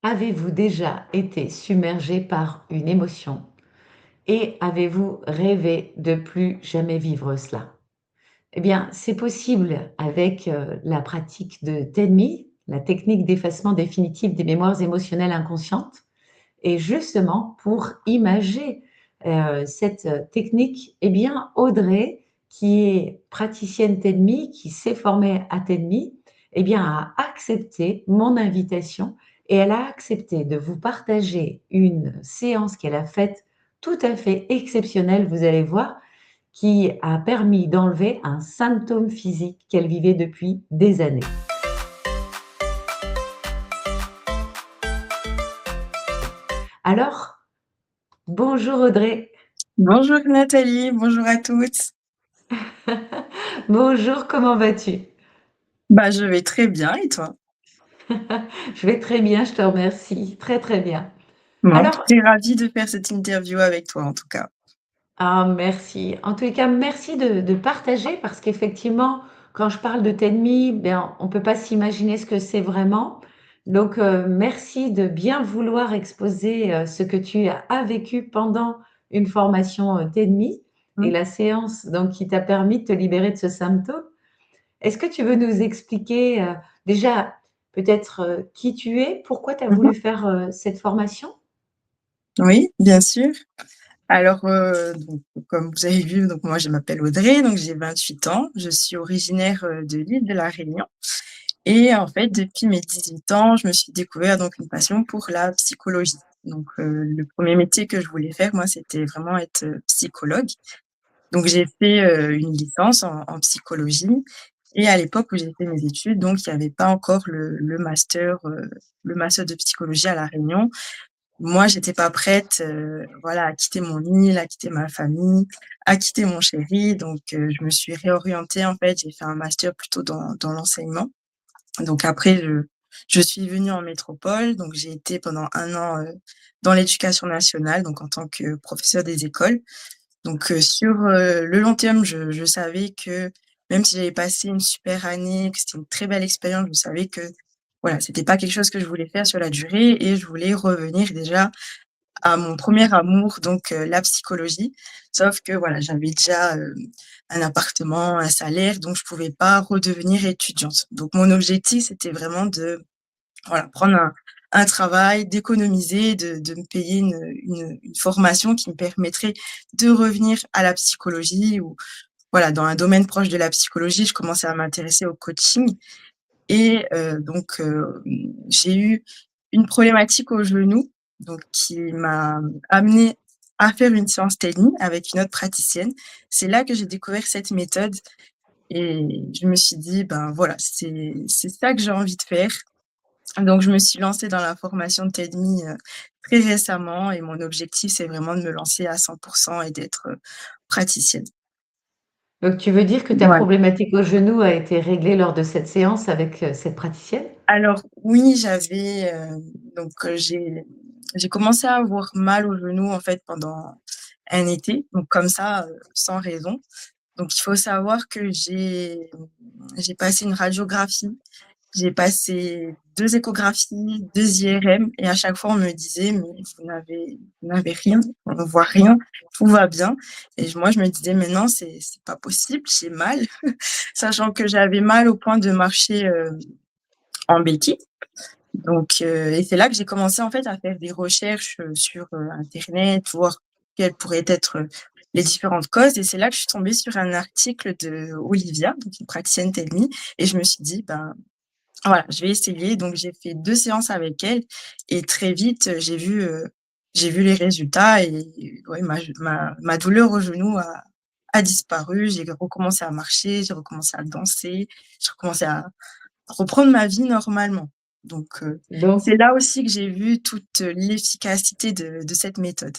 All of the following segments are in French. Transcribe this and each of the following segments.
Avez-vous déjà été submergé par une émotion et avez-vous rêvé de plus jamais vivre cela? Eh bien, c'est possible avec, la pratique de TEDMI, la technique d'effacement définitif des mémoires émotionnelles inconscientes. Et justement, pour imager, cette, technique, eh bien, Audrey, qui est praticienne TEDMI, qui s'est formée à TEDMI, eh bien, a accepté mon invitation et elle a accepté de vous partager une séance qu'elle a faite tout à fait exceptionnelle, vous allez voir, qui a permis d'enlever un symptôme physique qu'elle vivait depuis des années. Alors, bonjour Audrey. Bonjour Nathalie, bonjour à toutes. Bonjour, comment vas-tu? Bah, je vais très bien et toi? Je vais très bien, je te remercie. Très, très bien. Bon, Alors, très ravie de faire cette interview avec toi en tout cas. merci. En tous les cas, merci de partager parce qu'effectivement, quand je parle de TEDMI, bien, on ne peut pas s'imaginer ce que c'est vraiment. Donc, merci de bien vouloir exposer ce que tu as vécu pendant une formation TEDMI et Mm. la séance donc, qui t'a permis de te libérer de ce symptôme. Est-ce que tu veux nous expliquer déjà peut-être qui tu es, pourquoi tu as Mhm. voulu faire cette formation? Oui, bien sûr. Alors, donc, comme vous avez vu, donc moi je m'appelle Audrey, donc j'ai 28 ans, je suis originaire de l'île de la Réunion. Et en fait, depuis mes 18 ans, je me suis découvert donc une passion pour la psychologie. Donc, le premier métier que je voulais faire, moi, c'était vraiment être psychologue. Donc j'ai fait, une licence en psychologie et à l'époque où j'ai fait mes études, donc il y avait pas encore le master de psychologie à La Réunion. Moi, j'étais pas prête, voilà, à quitter mon île, à quitter ma famille, à quitter mon chéri, donc je me suis réorientée, en fait, j'ai fait un master plutôt dans l'enseignement. Donc après je suis venue en métropole, donc j'ai été pendant 1 an, dans l'éducation nationale, donc en tant que professeure des écoles. Donc, sur, le long terme, je savais que même si j'avais passé une super année, que c'était une très belle expérience, je savais que, voilà, c'était pas quelque chose que je voulais faire sur la durée et je voulais revenir déjà à mon premier amour, donc la psychologie. Sauf que, voilà, j'avais déjà, un appartement, un salaire, donc je pouvais pas redevenir étudiante. Donc mon objectif, c'était vraiment de voilà, prendre un travail, d'économiser, de me payer une formation qui me permettrait de revenir à la psychologie ou voilà, dans un domaine proche de la psychologie, je commençais à m'intéresser au coaching et donc j'ai eu une problématique au genou, donc qui m'a amenée à faire une séance TEDx avec une autre praticienne. C'est là que j'ai découvert cette méthode et je me suis dit: «Ben, voilà, c'est ça que j'ai envie de faire». Donc je me suis lancée dans la formation de TEDMI, très récemment et mon objectif, c'est vraiment de me lancer à 100 et d'être, praticienne. Donc tu veux dire que ta Voilà. problématique au genou a été réglée lors de cette séance avec cette praticienne? Alors oui, j'avais, donc j'ai commencé à avoir mal au genou, en fait, pendant un été, donc comme ça, sans raison. Donc il faut savoir que j'ai passé une radiographie. J'ai passé 2 échographies, 2 IRM et à chaque fois on me disait: «Mais vous n'avez rien, on ne voit rien, tout va bien» et moi je me disais: «Mais non, c'est pas possible, j'ai mal», sachant que j'avais mal au point de marcher, en béquille. Donc et c'est là que j'ai commencé en fait à faire des recherches, sur, internet, voir quelles pourraient être, les différentes causes et c'est là que je suis tombée sur un article de Olivia, donc une praticienne TELMI et je me suis dit: «Ben, voilà, je vais essayer». Donc j'ai fait 2 séances avec elle et très vite, j'ai vu les résultats et ouais, ma douleur au genou a disparu. J'ai recommencé à marcher, j'ai recommencé à danser, j'ai recommencé à reprendre ma vie normalement. Donc Donc c'est là aussi que j'ai vu toute l'efficacité de cette méthode.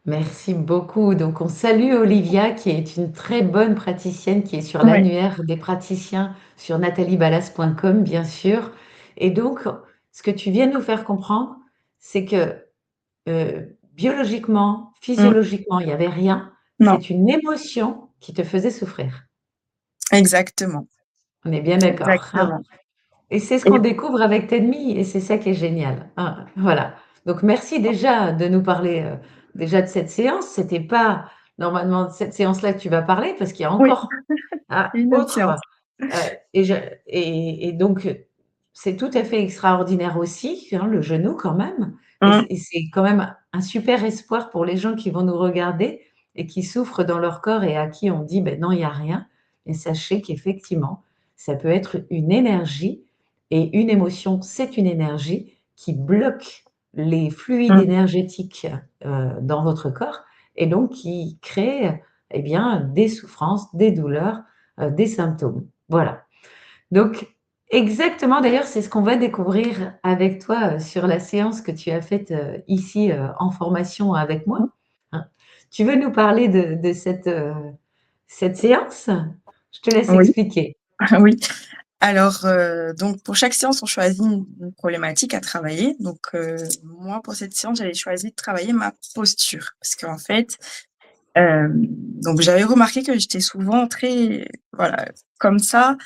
merci beaucoup. Donc on salue Olivia qui est une très bonne praticienne qui est sur Ouais. l'annuaire des praticiens sur nataliebalas.com bien sûr. Et donc ce que tu viens de nous faire comprendre, c'est que biologiquement, Mmh. physiologiquement, il y avait rien. Non, C'est une émotion qui te faisait souffrir. exactement, On est bien d'accord, hein? exactement. Et c'est ce qu'on Et découvre avec TEDMI et c'est ça qui est génial. Ah, voilà. Donc merci déjà de nous parler déjà de cette séance. C'était pas normalement de cette séance-là que tu vas parler parce qu'il y a oui, encore une autre autre séance. et donc c'est tout à fait extraordinaire aussi, hein, le genou quand même. Mmh, Et c'est quand même un super espoir pour les gens qui vont nous regarder et qui souffrent dans leur corps et à qui on dit ben non, il n'y a rien. Et sachez qu'effectivement, ça peut être une énergie et une émotion, c'est une énergie qui bloque les fluides mmh, énergétiques dans votre corps et donc qui crée eh bien, des souffrances, des douleurs, des symptômes. Voilà. Donc, exactement, d'ailleurs, c'est ce qu'on va découvrir avec toi sur la séance que tu as faite ici en formation avec mmh. moi. Hein. Tu veux nous parler de cette séance? Je te laisse Oui, expliquer. oui. Alors, donc pour chaque séance, on choisit une problématique à travailler. Donc, moi, pour cette séance, j'avais choisi de travailler ma posture parce qu'en fait, donc j'avais remarqué que j'étais souvent très, voilà, comme ça.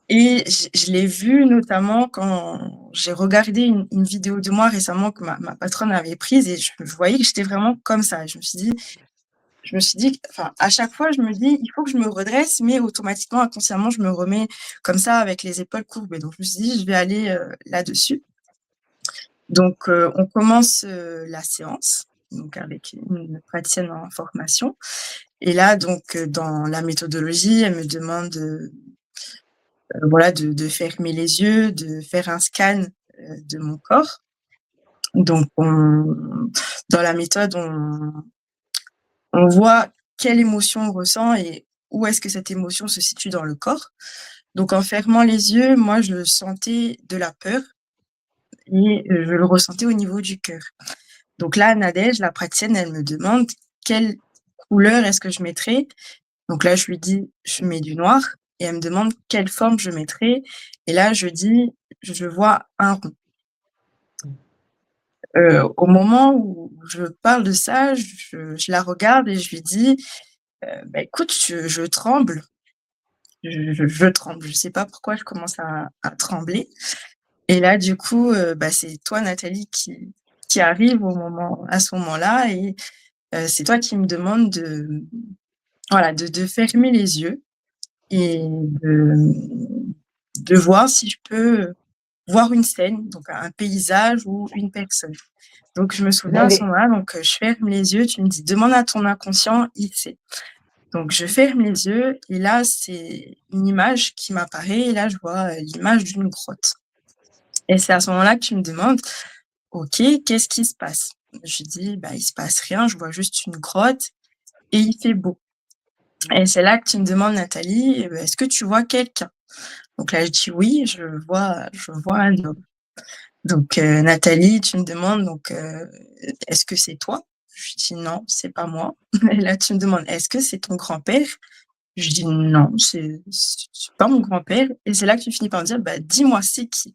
Et je l'ai vu notamment quand j'ai regardé une vidéo de moi récemment que ma patronne avait prise et je voyais que j'étais vraiment comme ça. Je me suis dit, enfin, à chaque fois, je me dis: «Il faut que je me redresse», mais automatiquement, inconsciemment, je me remets comme ça avec les épaules courbées. Donc je me suis dit: «Je vais aller, là-dessus». Donc on commence, la séance, donc avec une praticienne en formation et là donc dans la méthodologie, elle me demande, voilà, de fermer les yeux, de faire un scan, de mon corps. Donc dans la méthode, on voit quelle émotion on ressent et où est-ce que cette émotion se situe dans le corps. Donc en fermant les yeux, moi je sentais de la peur et je le ressentais au niveau du cœur. Donc là, Nadège, la praticienne, elle me demande: «Quelle couleur est-ce que je mettrais?» Donc là, je lui dis: «Je mets du noir» et elle me demande quelle forme je mettrais et là, je dis: «Je vois un rond». Au moment où je parle de ça, je la regarde et je lui dis: «Bah, écoute, je tremble, je tremble, je sais pas pourquoi je commence à trembler» et là, du coup, bah, c'est toi, Nathalie, qui arrive à ce moment-là et c'est toi qui me demandes de, voilà, de fermer les yeux et de voir si je peux voir une scène, donc un paysage ou une personne. Donc je me Vous souviens à ce avez, moment-là, donc je ferme les yeux, tu me dis: «Demande à ton inconscient, il sait». Donc je ferme les yeux et là, c'est une image qui m'apparaît et là, je vois, l'image d'une grotte et c'est à ce moment-là que tu me demandes: «OK, qu'est-ce qui se passe?» Je dis: «Bah, il se passe rien, je vois juste une grotte et il fait beau» et c'est là que tu me demandes: «Nathalie, est-ce que tu vois quelqu'un?» Donc là, je dis: «Oui, je vois un homme». Donc Nathalie, tu me demandes donc «Est-ce que c'est toi?» Je dis: «Non, c'est pas moi». Et là, tu me demandes: «Est-ce que c'est ton grand-père?» Je dis: «Non, c'est pas mon grand-père» et c'est là que tu finis par me dire: «Bah, dis-moi, c'est qui?»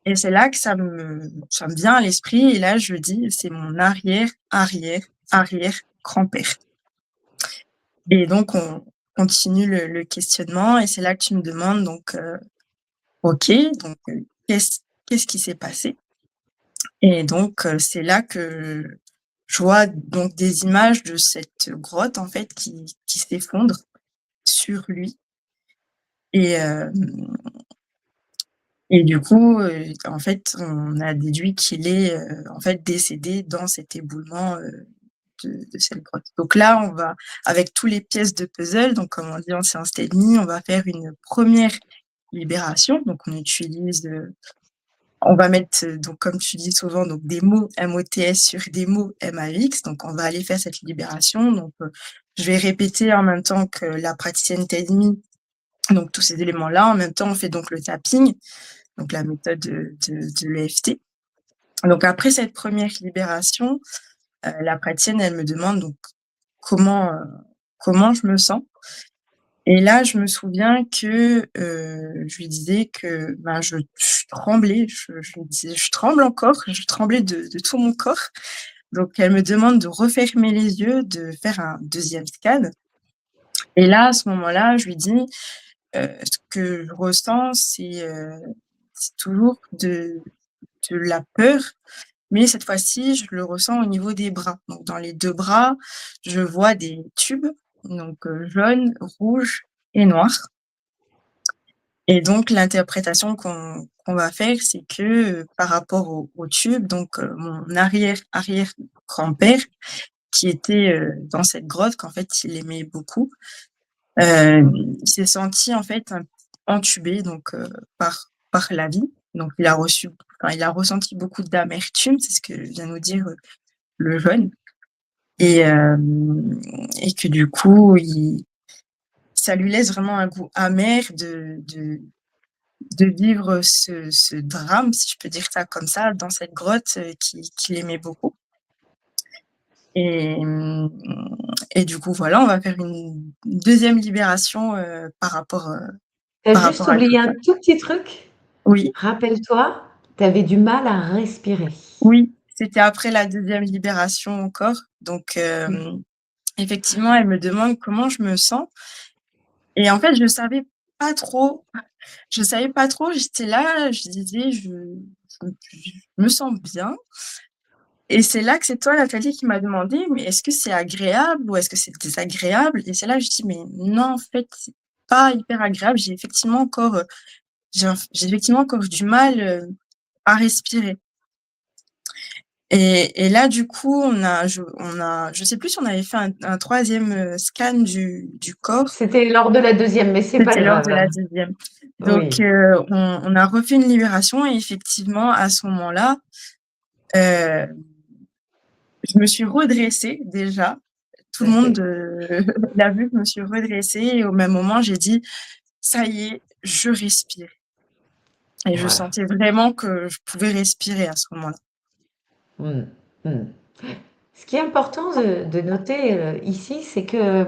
Et c'est là que ça me vient à l'esprit et là, je dis: «C'est mon arrière, arrière, arrière grand-père» et donc on continue le questionnement et c'est là que tu me demandes donc OK, donc qu'est-ce qui s'est passé? Et donc c'est là que je vois donc des images de cette grotte en fait qui s'effondre sur lui et et du coup, en fait, on a déduit qu'il est, en fait décédé dans cet éboulement, de cette grotte. Donc là, on va avec tous les pièces de puzzle, donc comme on dit en séance TED/Mi, on va faire une première libération. Donc on va mettre, donc comme tu dis souvent, donc des mots MOTS sur des mots MAX. Donc on va aller faire cette libération. Donc, je vais répéter en même temps que la praticienne TED/Mi, donc tous ces éléments-là. En même temps, on fait donc le tapping, donc la méthode de l'EFT. Donc après cette première libération, la praticienne, elle me demande donc comment, comment je me sens et là, je me souviens que, je lui disais que, ben, je tremblais, je lui disais: «Je tremble encore», je tremblais de tout mon corps. Donc elle me demande de refermer les yeux, de faire un deuxième scan et là, à ce moment-là, je lui dis: «Ce que je ressens, c'est, c'est toujours de la peur, mais cette fois-ci, je le ressens au niveau des bras. Donc dans les 2 bras, je vois des tubes, donc jaune, rouge et noir. Et donc l'interprétation qu'on va faire, c'est que, par rapport aux tubes, donc mon arrière-arrière-grand-père qui était, dans cette grotte, qu'en fait il aimait beaucoup, il s'est senti en fait entubé donc par la vie. Donc il a ressenti beaucoup d'amertume, c'est ce que vient nous dire, le jeune et et que du coup ça lui laisse vraiment un goût amer de vivre ce drame, si je peux dire ça comme ça, dans cette grotte, qu'il aimait beaucoup et et du coup, voilà, on va faire une 2e libération, Tu as par juste rapport à tout oublié un ça. tout petit truc. Oui, Rappelle-toi, tu avais du mal à respirer. oui, c'était après la 2e libération encore, donc effectivement, elle me demande comment je me sens et en fait, pas trop, je savais pas trop, j'étais là, je disais: je me sens bien» et c'est là que c'est toi, Nathalie, qui m'a demandé: «Mais est-ce que c'est agréable ou est-ce que c'est désagréable?» et c'est là que je dis: «Mais non, en fait, c'est pas hyper agréable». J'ai effectivement encore du mal, à respirer et là, du coup, je sais plus si on avait fait un 3e, scan du corps. C'était lors de la deuxième, mais c'est pas C'était lors de grave. la 2e. Donc Oui, on a refait une libération et effectivement, à ce moment-là, heu, je me suis redressée déjà. Tout le monde, l'a vu que je me suis redressée et au même moment, j'ai dit: «Ça y est, je respire» et je voilà. sentais vraiment que je pouvais respirer à ce moment-là. Mmh, mmh. Ce qui est important de noter ici, c'est que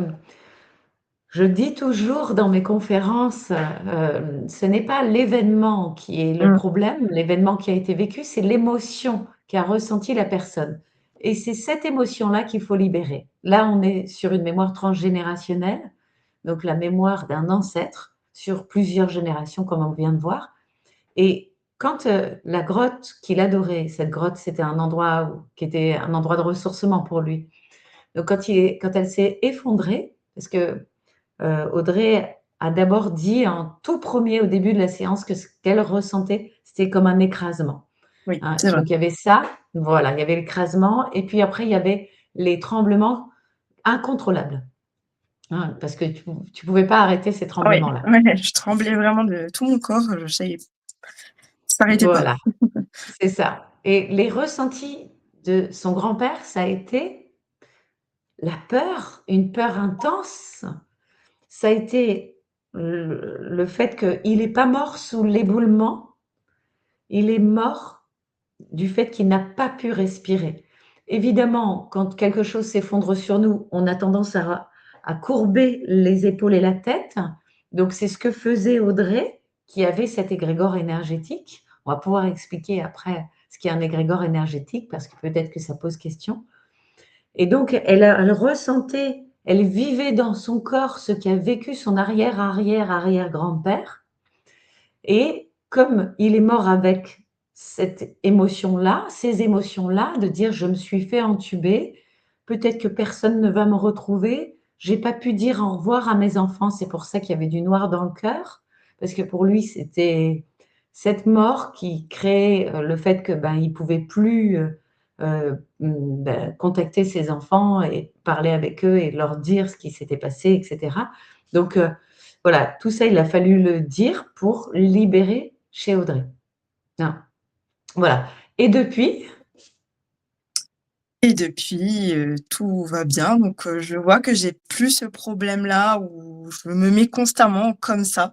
je dis toujours dans mes conférences, ce n'est pas l'événement qui est le Mmh, problème, l'événement qui a été vécu, c'est l'émotion qu'a ressentie la personne. Et c'est cette émotion-là qu'il faut libérer. Là, on est sur une mémoire transgénérationnelle, donc la mémoire d'un ancêtre sur plusieurs générations, comme on vient de voir. Et quand la grotte qu'il adorait, cette grotte, c'était un endroit qui était un endroit de ressourcement pour lui. Donc quand elle s'est effondrée, parce que Audrey a d'abord dit en tout premier au début de la séance que ce qu'elle ressentait, c'était comme un écrasement. oui, Hein. c'est vrai. Donc il y avait ça, voilà, il y avait l'écrasement, et puis après il y avait les tremblements incontrôlables, hein, parce que tu pouvais pas arrêter ces Oui, tremblements-là. ouais, je tremblais vraiment de tout mon corps, je savais ça s'arrêtait pas. Voilà, c'est ça. Et les ressentis de son grand-père, ça a été la peur, une peur intense. Ça a été le fait qu'il n'est pas mort sous l'éboulement, il est mort du fait qu'il n'a pas pu respirer. Évidemment, quand quelque chose s'effondre sur nous, on a tendance à courber les épaules et la tête. Donc, c'est ce que faisait Audrey, qui avait cet égrégore énergétique. On va pouvoir expliquer après ce qu'est un égrégore énergétique, parce que peut-être que ça pose question. Et donc, elle ressentait, elle vivait dans son corps ce qu'a vécu son arrière-arrière-arrière-grand-père. Et comme il est mort avec cette émotion-là, ces émotions-là, de dire je me suis fait entuber, peut-être que personne ne va me retrouver, j'ai pas pu dire au revoir à mes enfants, c'est pour ça qu'il y avait du noir dans le cœur, parce que pour lui c'était cette mort qui créait le fait que ben il pouvait plus contacter ses enfants et parler avec eux et leur dire ce qui s'était passé, etc. Donc voilà, tout ça, il a fallu le dire pour libérer chez Audrey. Ah, voilà. Et depuis, Et depuis, tout va bien donc je vois que j'ai plus ce problème-là où je me mets constamment comme ça.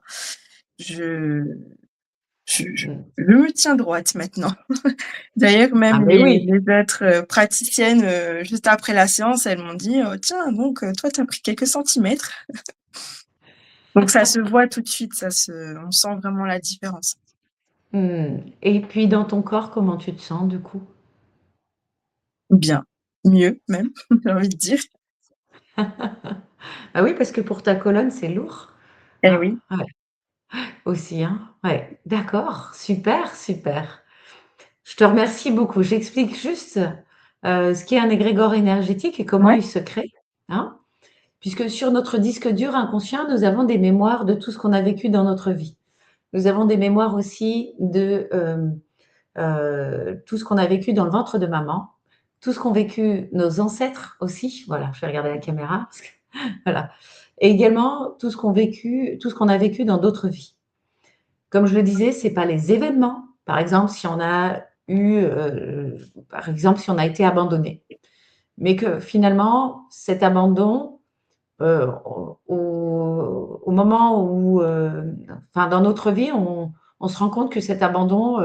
Je je mmh, je me tiens droite maintenant. D'ailleurs, ah même mais oui, les autres, praticiennes, juste après la séance, elles m'ont dit: «Tiens donc, toi tu as pris quelques centimètres». Donc ça se voit tout de suite, on sent vraiment la différence. et puis dans ton corps, comment tu te sens du coup? Bien, mieux même, j'ai envie de dire. Ah oui, parce que pour ta colonne, c'est lourd, Eh hein? oui, Ouais. Aussi, hein? Ouais, d'accord, super, super. Je te remercie beaucoup. J'explique juste, ce qu'est un égrégore énergétique et comment Ouais, il se crée, hein? Puisque sur notre disque dur inconscient, nous avons des mémoires de tout ce qu'on a vécu dans notre vie. Nous avons des mémoires aussi de, tout ce qu'on a vécu dans le ventre de maman, tout ce qu'ont vécu nos ancêtres aussi. Voilà, je vais regarder la caméra parce que voilà, et également tout ce qu'on a vécu dans d'autres vies. Comme je le disais, c'est pas les événements. Par exemple, si on a eu, par exemple, si on a été abandonné, mais que finalement cet abandon, au moment où, enfin dans notre vie, on se rend compte que cet abandon,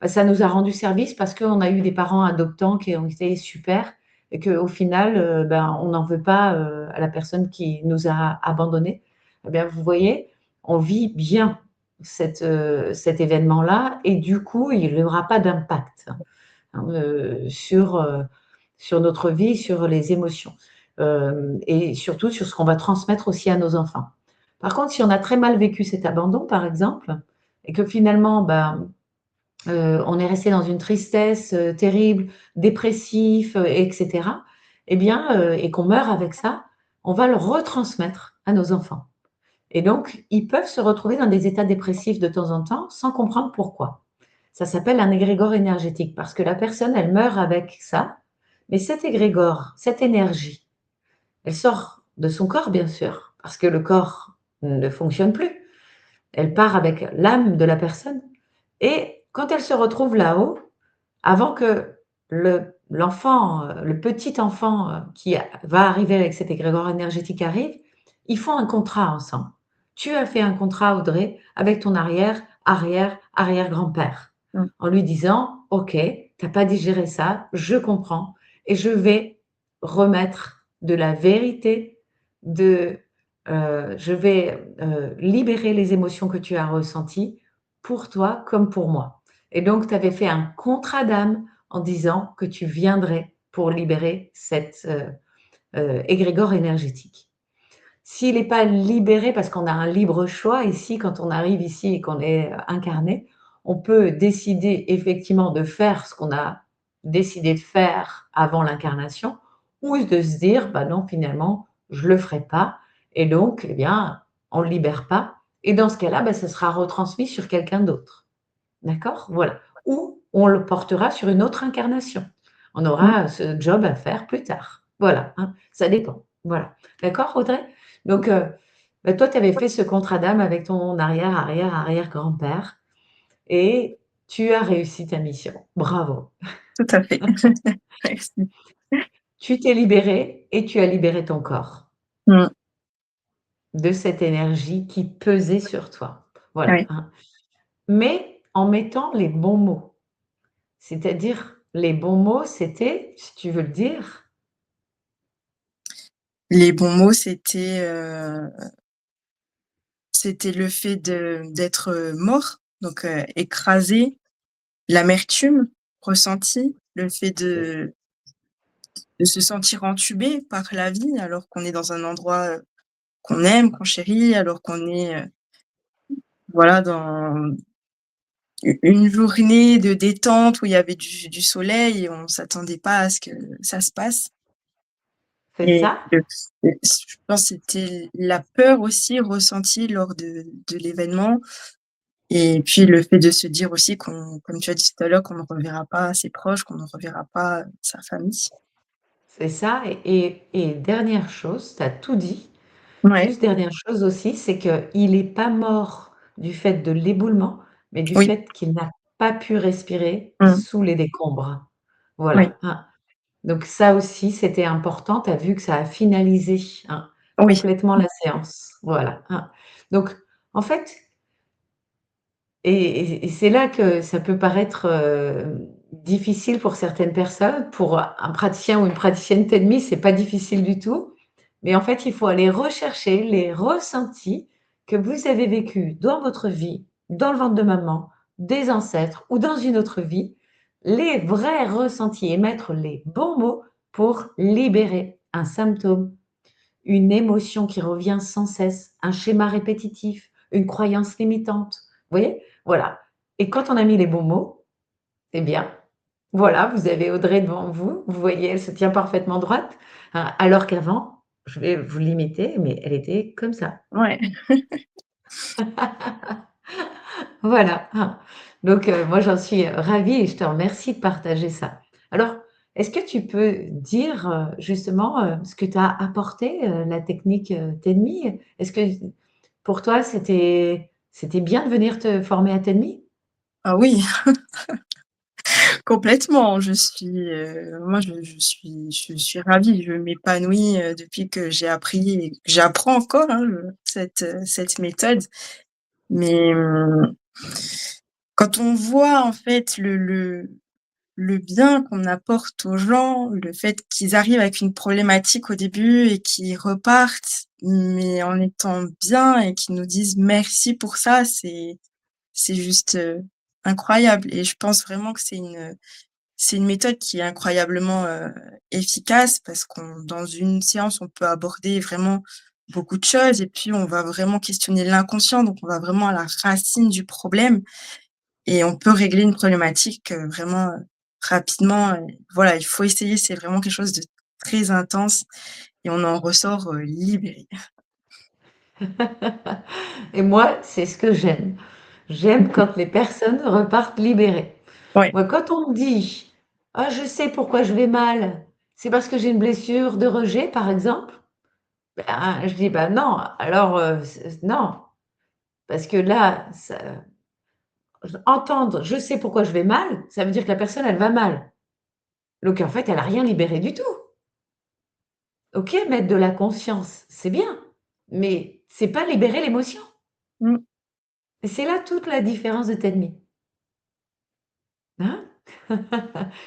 bah, ça nous a rendu service parce qu'on a eu des parents adoptants qui ont été super et qu'au final, ben, on n'en veut pas, à la personne qui nous a abandonnés. Eh bien, vous voyez, on vit bien cet événement-là et du coup, il n'y aura pas d'impact, hein, sur notre vie, sur les émotions. Et surtout sur ce qu'on va transmettre aussi à nos enfants. Par contre, si on a très mal vécu cet abandon, par exemple, et que finalement, ben, on est resté dans une tristesse, terrible, dépressif, et cetera, et bien, et qu'on meurt avec ça, on va le retransmettre à nos enfants. Et donc, ils peuvent se retrouver dans des états dépressifs de temps en temps sans comprendre pourquoi. Ça s'appelle un égrégore énergétique parce que la personne, elle meurt avec ça, mais cet égrégore, cette énergie, elle sort de son corps, bien sûr, parce que le corps ne fonctionne plus. Elle part avec l'âme de la personne et quand elle se retrouve là-haut, avant que l'enfant, le petit enfant, qui va arriver avec cet égrégore énergétique arrive, ils font un contrat ensemble. Tu as fait un contrat, Audrey, avec ton arrière, arrière, arrière-grand-père, mmh, en lui disant: «OK, tu as pas digéré ça, je comprends et je vais remettre de la vérité, de, je vais, libérer les émotions que tu as ressenties pour toi comme pour moi». Et donc, tu avais fait un contrat d'âme en disant que tu viendrais pour libérer cet égrégore énergétique. S'il n'est pas libéré, parce qu'on a un libre choix ici, quand on arrive ici et qu'on est incarné, on peut décider effectivement de faire ce qu'on a décidé de faire avant l'incarnation, ou de se dire, bah non, finalement, je ne le ferai pas. Et donc, eh bien, on ne le libère pas. Et dans ce cas-là, bah, ça sera retransmis sur quelqu'un d'autre. D'accord? Voilà. Ou on le portera sur une autre incarnation. On mmh, aura ce job à faire plus tard. Voilà, hein, ça dépend. Voilà. D'accord, Audrey? Donc, bah, toi, tu avais fait ce contrat d'âme avec ton arrière, arrière, arrière-grand-père et tu as réussi ta mission. Bravo. tout à fait. Merci. Tu t'es libéré et tu as libéré ton corps Mmh, de cette énergie qui pesait sur toi. Voilà, ouais. hein. Mais en mettant les bons mots. C'est-à-dire, les bons mots, c'était, si tu veux le dire. Les bons mots, c'était le fait d'être, mort, donc écrasé, l'amertume ressentie, le fait de se sentir entubé par la vie alors qu'on est dans un endroit, qu'on aime, qu'on chérit, alors qu'on est, voilà, dans une journée de détente où il y avait du soleil et on s'attendait pas à ce que ça se passe. C'est Et ça? je pense que c'était la peur aussi ressentie lors de l'événement et puis le fait de se dire aussi qu'on, comme tu as dit tout à l'heure, qu'on ne reverra pas ses proches, qu'on ne reverra pas sa famille. C'est ça et dernière chose, tu as tout dit. Ouais, Juste dernière chose aussi, c'est qu'il est pas mort du fait de l'éboulement, mais du oui, fait qu'il n'a pas pu respirer mmh, sous les décombres. oui, Voilà, hein. Donc ça aussi, c'était important. Tu as vu que ça a finalisé, hein, oui, complètement la séance. Voilà, hein. Donc en fait, et c'est là que ça peut paraître, difficile pour certaines personnes. Pour un praticien ou une praticienne TEDMI, c'est pas difficile du tout. Mais en fait, il faut aller rechercher les ressentis que vous avez vécus dans votre vie, dans le ventre de maman, des ancêtres ou dans une autre vie, les vrais ressentis et mettre les bons mots pour libérer un symptôme, une émotion qui revient sans cesse, un schéma répétitif, une croyance limitante. Vous voyez? Voilà. Et quand on a mis les bons mots, eh bien, voilà, vous avez Audrey devant vous. Vous voyez, elle se tient parfaitement droite, hein, alors qu'avant, je vais vous l'imiter, mais elle était comme ça. Ouais. Voilà, hein. Donc moi, j'en suis ravie et je te remercie de partager ça. Alors, est-ce que tu peux dire, justement, ce que t'a apporté, la technique, TEDMI? Est-ce que pour toi, c'était bien de venir te former à TEDMI? Ah oui, complètement. Moi, je suis ravie. Je m'épanouis, depuis que j'ai appris et que j'apprends encore, hein, cette méthode. Mais, quand on voit, en fait, le bien qu'on apporte aux gens, le fait qu'ils arrivent avec une problématique au début et qu'ils repartent, mais en étant bien et qu'ils nous disent merci pour ça, c'est juste, incroyable et je pense vraiment que c'est une méthode qui est incroyablement, efficace parce qu'on dans une séance, on peut aborder vraiment beaucoup de choses et puis on va vraiment questionner l'inconscient, donc on va vraiment à la racine du problème et on peut régler une problématique, vraiment, rapidement, voilà, il faut essayer, c'est vraiment quelque chose de très intense et on en ressort, libéré. Et moi, c'est ce que j'aime. J'aime quand les personnes repartent libérées. Ouais, Moi, quand on me dit: «Ah, je sais pourquoi je vais mal, c'est parce que j'ai une blessure de rejet», par exemple, ben, je dis: «Bah, non, alors, non, parce que là, ça entendre "je sais pourquoi je vais mal", ça veut dire que la personne, elle va mal. Donc en fait, elle a rien libéré du tout. OK, mettre de la conscience, c'est bien, mais c'est pas libérer l'émotion. mmh, Et c'est là toute la différence de TEDMI, hein?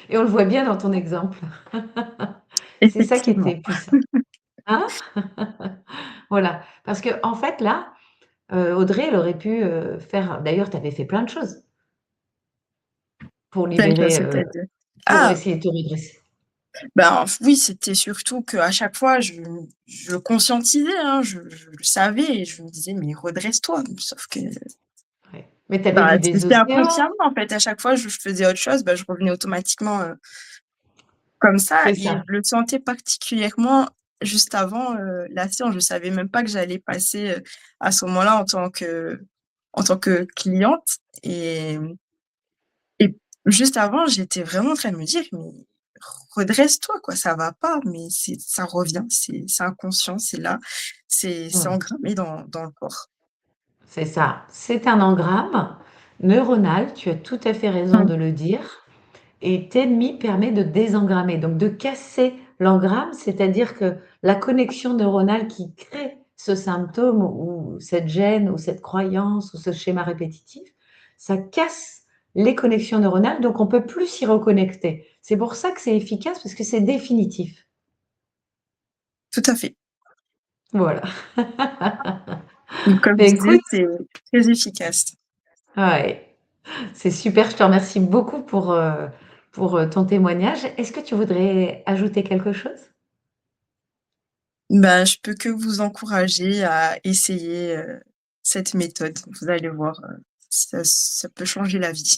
Et on le voit bien dans ton exemple. C'est ça qui effectivement. était puissant, hein? Voilà, parce qu'en fait là, Audrey, elle aurait pu, faire d'ailleurs, tu avais fait plein de choses pour Telle que libérer, c'est-à-dire? pour Ah! essayer de te redresser. Ben, oui, c'était surtout qu'à chaque fois, je conscientisais, hein, je le savais et je me disais: «Mais redresse-toi!» sauf que, Ouais. Mais tu avais bah, vu des c'était océans, inconsciemment, en fait. À chaque fois, je faisais autre chose, bah, je revenais automatiquement, comme ça c'est et ça. je le sentais particulièrement juste avant, la séance. Je savais même pas que j'allais passer, à ce moment-là en tant que cliente et et juste avant, j'étais vraiment en train de me dire: «Mais redresse-toi quoi, ça va pas». Mais ça revient, c'est inconscient, c'est là, c'est Mmh. engrammé dans le corps. C'est ça. C'est un engramme neuronal, tu as tout à fait raison Mmh. de le dire. Et TEDMI permet de désengrammer, donc de casser l'engramme, c'est-à-dire que la connexion neuronale qui crée ce symptôme ou cette gêne ou cette croyance ou ce schéma répétitif, ça casse les connexions neuronales, donc on peut plus s'y reconnecter. C'est pour ça que c'est efficace parce que c'est définitif. Tout à fait. Voilà. Donc comme Beh, je disais, écoute, c'est très efficace. ouais, c'est super, je te remercie beaucoup pour, ton témoignage. Est-ce que tu voudrais ajouter quelque chose? Bah, je peux que vous encourager à essayer, cette méthode. Vous allez voir, ça peut changer la vie,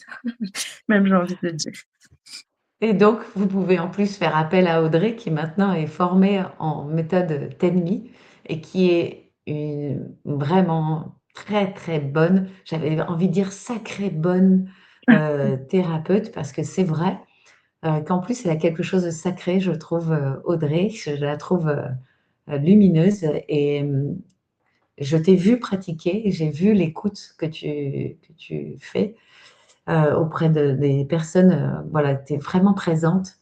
même j'ai envie de dire. Et donc, vous pouvez en plus faire appel à Audrey qui maintenant est formée en méthode TENMI et qui est une vraiment très, très bonne, j'avais envie de dire sacrée bonne, thérapeute parce que c'est vrai, qu'en plus elle a quelque chose de sacré, je trouve, Audrey. Je la trouve, lumineuse et je t'ai vu pratiquer et j'ai vu l'écoute que tu fais, auprès des personnes, voilà, tu es vraiment présente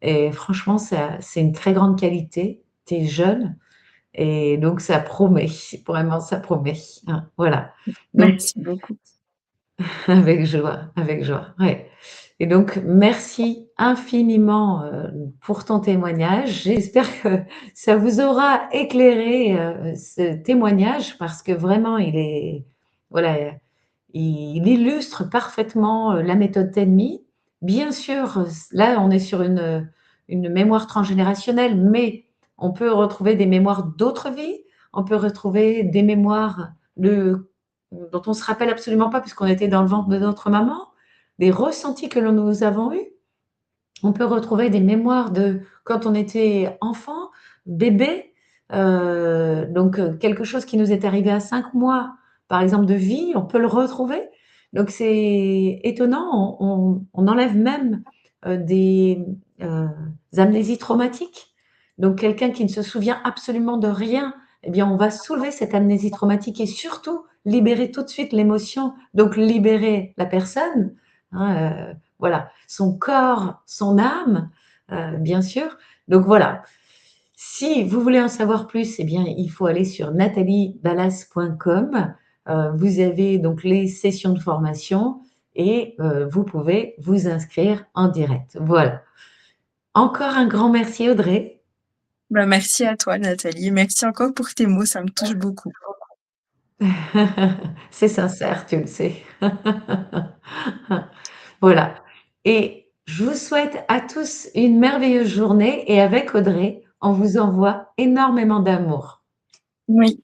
et franchement, ça c'est une très grande qualité. Tu es jeune et donc ça promet, vraiment ça promet, hein, voilà. Donc Merci beaucoup. avec joie, avec joie, ouais et donc merci infiniment, pour ton témoignage. J'espère que ça vous aura éclairé, ce témoignage parce que vraiment il est voilà, il illustre parfaitement, la méthode TENMI. Bien sûr, là, on est sur une mémoire transgénérationnelle, mais on peut retrouver des mémoires d'autres vies. On peut retrouver des mémoires de dont on se rappelle absolument pas puisqu'on était dans le ventre de notre maman, des ressentis que nous avons eus. On peut retrouver des mémoires de quand on était enfant, bébé, donc quelque chose qui nous est arrivé à 5 mois, par exemple, de vie, on peut le retrouver. Donc c'est étonnant, on enlève même, des, amnésies traumatiques. Donc quelqu'un qui ne se souvient absolument de rien, eh bien, on va soulever cette amnésie traumatique et surtout libérer tout de suite l'émotion, donc libérer la personne, hein, voilà, son corps, son âme, bien sûr. Donc voilà, si vous voulez en savoir plus, eh bien, il faut aller sur natalieballas.com. Vous avez donc les sessions de formation et vous pouvez vous inscrire en direct. Voilà. Encore un grand merci Audrey. Bah, merci à toi Nathalie. Merci encore pour tes mots, ça me touche beaucoup. C'est sincère, tu le sais. Voilà. Et je vous souhaite à tous une merveilleuse journée et avec Audrey, on vous envoie énormément d'amour. Oui.